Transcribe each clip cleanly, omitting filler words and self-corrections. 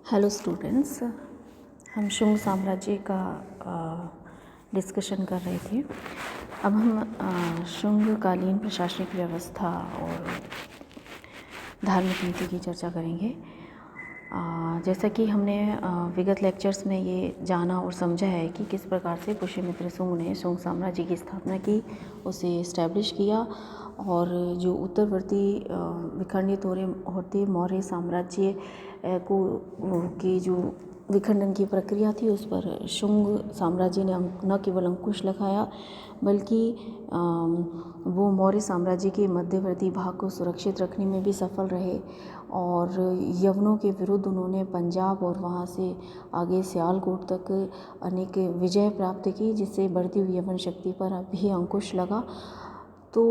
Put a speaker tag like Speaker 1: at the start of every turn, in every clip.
Speaker 1: Hello students, हम शुंग साम्राज्य का डिस्कशन कर रहे थे। अब हम शुंग कालीन प्रशासनिक व्यवस्था और धार्मिक नीति की चर्चा करेंगे। जैसा कि हमने विगत लेक्चर्स में ये जाना और समझा है कि किस प्रकार से पुष्यमित्र शुंग ने शुंग साम्राज्य की स्थापना की, उसे इस्टेब्लिश किया और जो उत्तरवर्ती विखंडित होते मौर्य साम्राज्य की जो विखंडन की प्रक्रिया थी उस पर शुंग साम्राज्य ने न केवल अंकुश लगाया बल्कि वो मौर्य साम्राज्य के मध्यवर्ती भाग को सुरक्षित रखने में भी सफल रहे और यवनों के विरुद्ध उन्होंने पंजाब और वहाँ से आगे सियालकोट तक अनेक विजय प्राप्त की, जिससे बढ़ती हुई यवन शक्ति पर भी अंकुश लगा। तो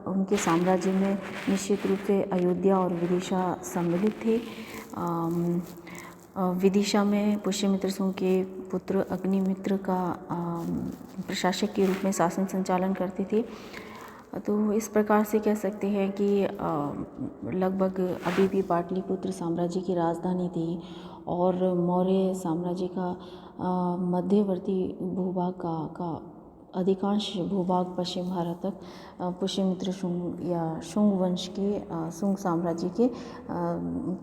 Speaker 1: उनके साम्राज्य में निश्चित रूप से अयोध्या और विदिशा सम्मिलित थे। विदिशा में पुष्यमित्र शुंग के पुत्र अग्निमित्र का प्रशासक के रूप में शासन संचालन करते थे। तो इस प्रकार से कह सकते हैं कि लगभग अभी भी पाटलिपुत्र साम्राज्य की राजधानी थी और मौर्य साम्राज्य का मध्यवर्ती भूभाग का अधिकांश भूभाग पश्चिम भारत तक पुष्यमित्र शुंग या शुंग वंश के शुंग साम्राज्य के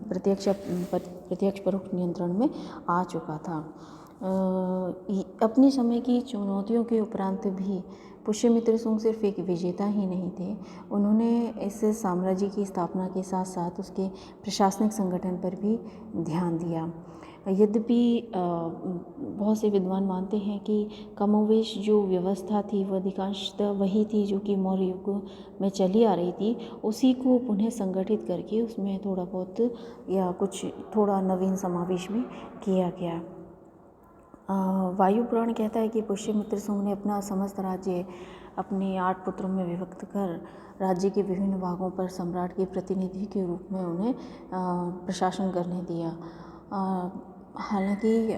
Speaker 1: प्रत्यक्ष परोक्ष नियंत्रण में आ चुका था। अपने समय की चुनौतियों के उपरांत भी पुष्यमित्र शुंग सिर्फ एक विजेता ही नहीं थे, उन्होंने इस साम्राज्य की स्थापना के साथ साथ उसके प्रशासनिक संगठन पर भी ध्यान दिया। यद्यपि बहुत से विद्वान मानते हैं कि कमोवेश जो व्यवस्था थी वह अधिकांशतः वही थी जो कि मौर्य युग में चली आ रही थी, उसी को पुनः संगठित करके उसमें थोड़ा बहुत या कुछ थोड़ा नवीन समावेश भी किया गया। वायु पुराण कहता है कि पुष्यमित्र शुंग ने अपना समस्त राज्य अपने 8 पुत्रों में विभक्त कर राज्य के विभिन्न भागों पर सम्राट के प्रतिनिधि के रूप में उन्हें प्रशासन करने दिया। हालांकि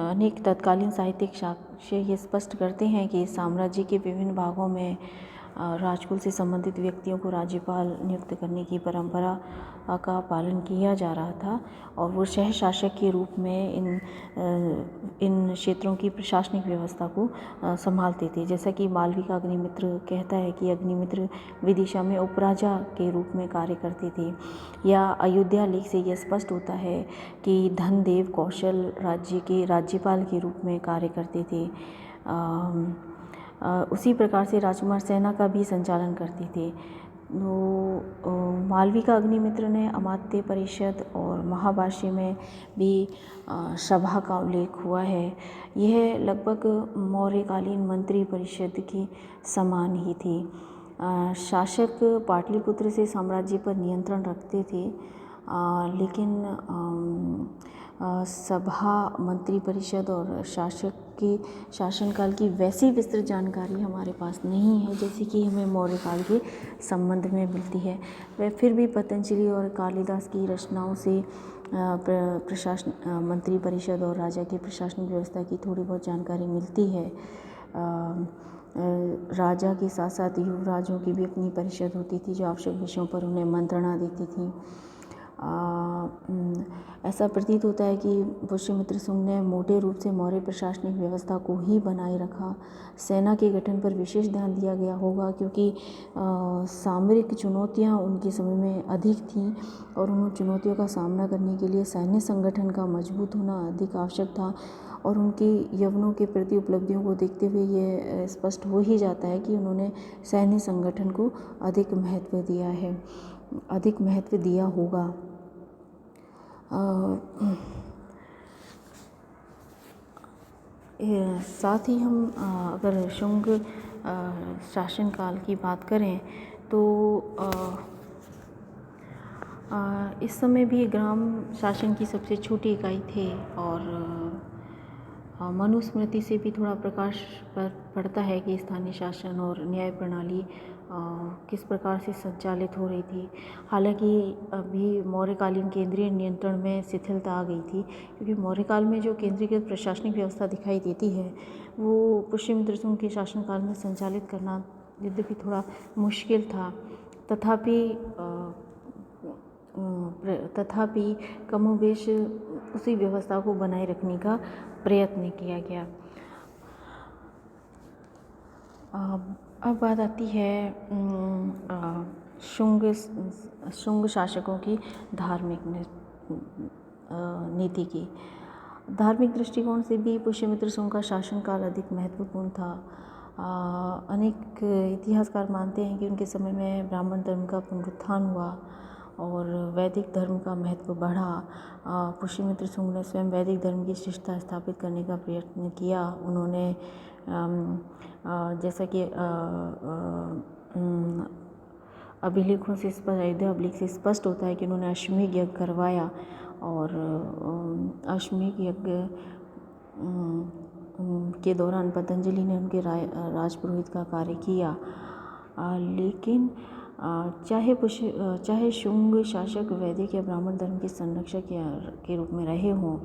Speaker 1: अनेक तत्कालीन साहित्यिक साक्ष्य ये स्पष्ट करते हैं कि साम्राज्य के विभिन्न भागों में राजकुल से संबंधित व्यक्तियों को राज्यपाल नियुक्त करने की परंपरा का पालन किया जा रहा था और वो शहर शासक के रूप में इन क्षेत्रों की प्रशासनिक व्यवस्था को संभालते थे। जैसा कि मालवी का अग्निमित्र कहता है कि अग्निमित्र विदिशा में उपराजा के रूप में कार्य करते थे, या अयोध्या लेख से यह स्पष्ट होता है कि धनदेव कौशल राज्य के राज्यपाल के रूप में कार्य करते थे। उसी प्रकार से राजकुमार सेना का भी संचालन करते थे। तो मालवी का अग्निमित्र ने अमात्य परिषद और महाभाष्य में भी सभा का उल्लेख हुआ है। यह लगभग मौर्यकालीन मंत्री परिषद के समान ही थी। शासक पाटलिपुत्र से साम्राज्य पर नियंत्रण रखते थे, लेकिन सभा मंत्री परिषद और शासक के शासनकाल की वैसी विस्तृत जानकारी हमारे पास नहीं है जैसे कि हमें मौर्य काल के संबंध में मिलती है। वह फिर भी पतंजलि और कालिदास की रचनाओं से प्रशासन मंत्री परिषद और राजा की प्रशासनिक व्यवस्था की थोड़ी बहुत जानकारी मिलती है। राजा के साथ साथ युवराजों की भी अपनी परिषद होती थी जो आवश्यक विषयों पर उन्हें मंत्रणा देती थी। ऐसा प्रतीत होता है कि पुष्यमित्र शुंग ने मोटे रूप से मौर्य प्रशासनिक व्यवस्था को ही बनाए रखा। सेना के गठन पर विशेष ध्यान दिया गया होगा क्योंकि सामरिक चुनौतियां उनके समय में अधिक थीं और उन चुनौतियों का सामना करने के लिए सैन्य संगठन का मजबूत होना अधिक आवश्यक था। और उनकी यवनों के प्रति उपलब्धियों को देखते हुए ये स्पष्ट हो ही जाता है कि उन्होंने सैन्य संगठन को अधिक महत्व दिया होगा। साथ ही हम अगर शुंग शासनकाल की बात करें तो इस समय भी ग्राम शासन की सबसे छोटी इकाई थे और मनुस्मृति से भी थोड़ा प्रकाश पड़ता है कि स्थानीय शासन और न्याय प्रणाली किस प्रकार से संचालित हो रही थी। हालांकि अभी मौर्यकालीन केंद्रीय नियंत्रण में शिथिलता आ गई थी, क्योंकि मौर्यकाल में जो केंद्रीकृत प्रशासनिक व्यवस्था दिखाई देती है वो पुष्यमित्र शुंग के शासनकाल में संचालित करना युद्ध भी थोड़ा मुश्किल था, तथापि कमोबेश उसी व्यवस्था को बनाए रखने का प्रयत्न किया गया। अब बात आती है शुंग शासकों की धार्मिक नीति की। धार्मिक दृष्टिकोण से भी पुष्यमित्र शुंग का शासनकाल अधिक महत्वपूर्ण था। अनेक इतिहासकार मानते हैं कि उनके समय में ब्राह्मण धर्म का पुनरुत्थान हुआ और वैदिक धर्म का महत्व बढ़ा। पुष्यमित्र शुंग ने स्वयं वैदिक धर्म की शिष्टता स्थापित करने का प्रयत्न किया। उन्होंने जैसा कि अभिलेखों से अयोध्या अभिलेख से स्पष्ट होता है कि उन्होंने अश्वमेध यज्ञ करवाया और अश्वमेध यज्ञ के दौरान पतंजलि ने उनके राजपुरोहित का कार्य किया। लेकिन चाहे शुंग शासक वैदिक या ब्राह्मण धर्म के संरक्षक के रूप में रहे हों,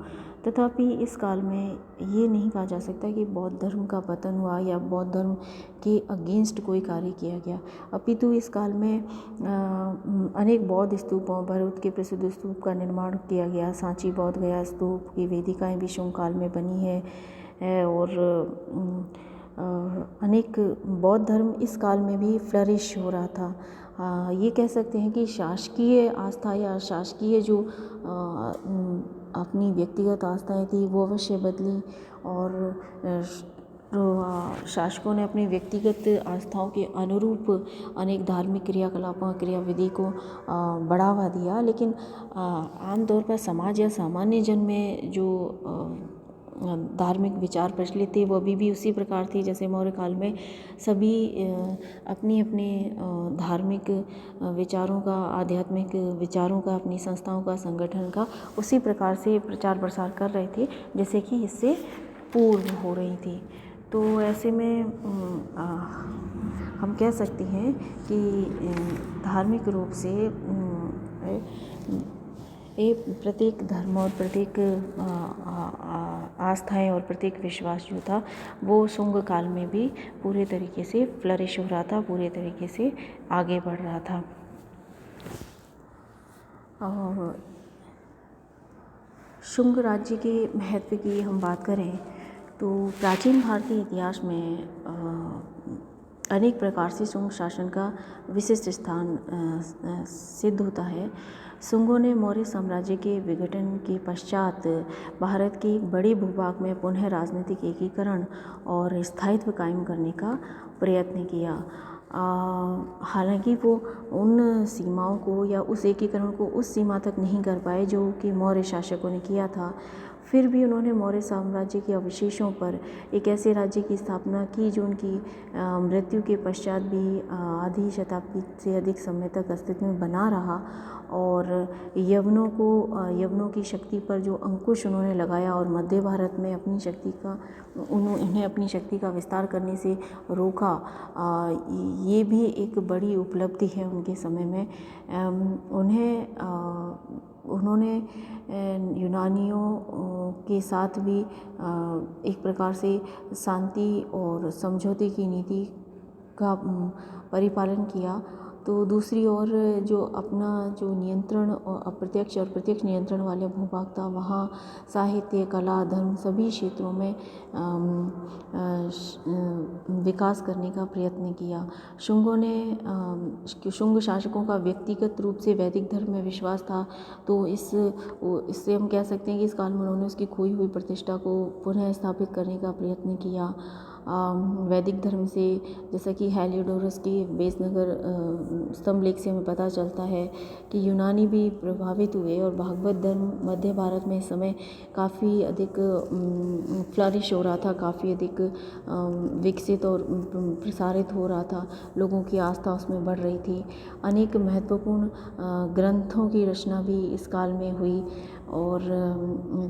Speaker 1: तथापि इस काल में ये नहीं कहा जा सकता कि बौद्ध धर्म का पतन हुआ या बौद्ध धर्म के अगेंस्ट कोई कार्य किया गया। अपितु इस काल में अनेक बौद्ध स्तूपों, भरूच के प्रसिद्ध स्तूप का निर्माण किया गया। सांची बौद्ध गया स्तूप की वेदिकाएं भी शुंग काल में बनी है और अनेक बौद्ध धर्म इस काल में भी फ्लरिश हो रहा था। ये कह सकते हैं कि शासकीय आस्था या शासकीय जो अपनी व्यक्तिगत आस्थाएं थी वो अवश्य बदली और शासकों ने अपनी व्यक्तिगत आस्थाओं के अनुरूप अनेक धार्मिक क्रियाकलापों क्रियाविधि को बढ़ावा दिया। लेकिन आमतौर पर समाज या सामान्य जन में जो धार्मिक विचार प्रचलित थे वो अभी भी उसी प्रकार थी जैसे मौर्य काल में सभी अपनी अपनी धार्मिक विचारों का, आध्यात्मिक विचारों का, अपनी संस्थाओं का, संगठन का उसी प्रकार से प्रचार प्रसार कर रहे थे जैसे कि इससे पूर्व हो रही थी। तो ऐसे में हम कह सकते हैं कि धार्मिक रूप से प्रत्येक धर्म और प्रत्येक आस्थाएं और प्रत्येक विश्वास जो था वो शुंग काल में भी पूरे तरीके से फ्लरिश हो रहा था, पूरे तरीके से आगे बढ़ रहा था। और शुंग राज्य के महत्व की हम बात करें तो प्राचीन भारतीय इतिहास में अनेक प्रकार से शुंग शासन का विशिष्ट स्थान सिद्ध होता है। शुंगों ने मौर्य साम्राज्य के विघटन के पश्चात भारत के एक बड़े भूभाग में पुनः राजनीतिक एकीकरण और स्थायित्व कायम करने का प्रयत्न किया। हालांकि वो उन सीमाओं को या उस एकीकरण को उस सीमा तक नहीं कर पाए जो कि मौर्य शासकों ने किया था। फिर भी उन्होंने मौर्य साम्राज्य के अवशेषों पर एक ऐसे राज्य की स्थापना की जो उनकी मृत्यु के पश्चात भी आधी शताब्दी से अधिक समय तक अस्तित्व में बना रहा और यवनों की शक्ति पर जो अंकुश उन्होंने लगाया और मध्य भारत में उन्हें अपनी शक्ति का विस्तार करने से रोका। ये भी एक बड़ी उपलब्धि है उनके समय में। उन्होंने यूनानियों के साथ भी एक प्रकार से शांति और समझौते की नीति का परिपालन किया। तो दूसरी ओर जो अपना जो नियंत्रण और अप्रत्यक्ष और प्रत्यक्ष नियंत्रण वाले भूभाग था वहाँ साहित्य, कला, धर्म सभी क्षेत्रों में विकास करने का प्रयत्न किया। शुंग शासकों का व्यक्तिगत रूप से वैदिक धर्म में विश्वास था, तो इससे हम कह सकते हैं कि इस काल में उन्होंने उसकी खोई हुई प्रतिष्ठा को पुनः स्थापित करने का प्रयत्न किया। वैदिक धर्म से जैसा कि हेलियोडोरस के बेसनगर स्तंभ लेख से हमें पता चलता है कि यूनानी भी प्रभावित हुए और भागवत धर्म मध्य भारत में इस समय काफ़ी अधिक फ्लरिश हो रहा था, काफ़ी अधिक विकसित और प्रसारित हो रहा था। लोगों की आस्था उसमें बढ़ रही थी। अनेक महत्वपूर्ण ग्रंथों की रचना भी इस काल में हुई और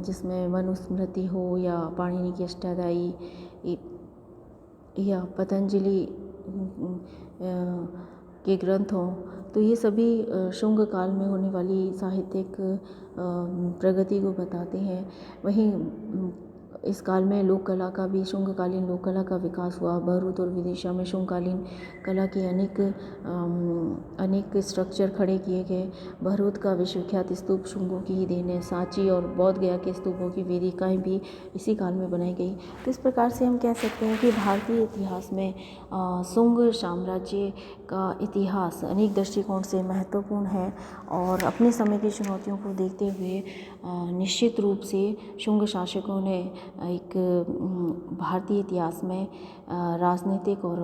Speaker 1: जिसमें मनुस्मृति हो या पाणिनि की अष्टाध्यायी या पतंजलि के ग्रंथ हों, तो ये सभी शुंग काल में होने वाली साहित्यिक प्रगति को बताते हैं। वहीं इस काल में लोक कला का भी, शुंगकालीन लोक कला का विकास हुआ। भरूच और विदिशा में शुंगकालीन कला के अनेक स्ट्रक्चर खड़े किए गए। भरूच का विश्वविख्यात स्तूप शुंगों की ही देन है। सांची और बोध गया के स्तूपों की वेदिकाएं भी इसी काल में बनाई गई। तो इस प्रकार से हम कह सकते हैं कि भारतीय इतिहास में शुंग साम्राज्य का इतिहास अनेक दृष्टिकोण से महत्वपूर्ण है और अपने समय की चुनौतियों को देखते हुए निश्चित रूप से शुंग शासकों ने एक भारतीय इतिहास में राजनीतिक और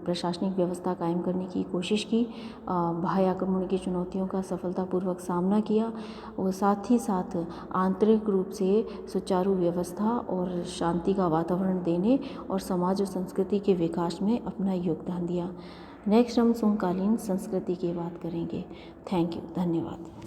Speaker 1: प्रशासनिक व्यवस्था कायम करने की कोशिश की। बाह्य आक्रमण की चुनौतियों का सफलतापूर्वक सामना किया और साथ ही साथ आंतरिक रूप से सुचारू व्यवस्था और शांति का वातावरण देने और समाज और संस्कृति के विकास में अपना योगदान दिया। नेक्स्ट हम शुंगकालीन संस्कृति की बात करेंगे। थैंक यू, धन्यवाद।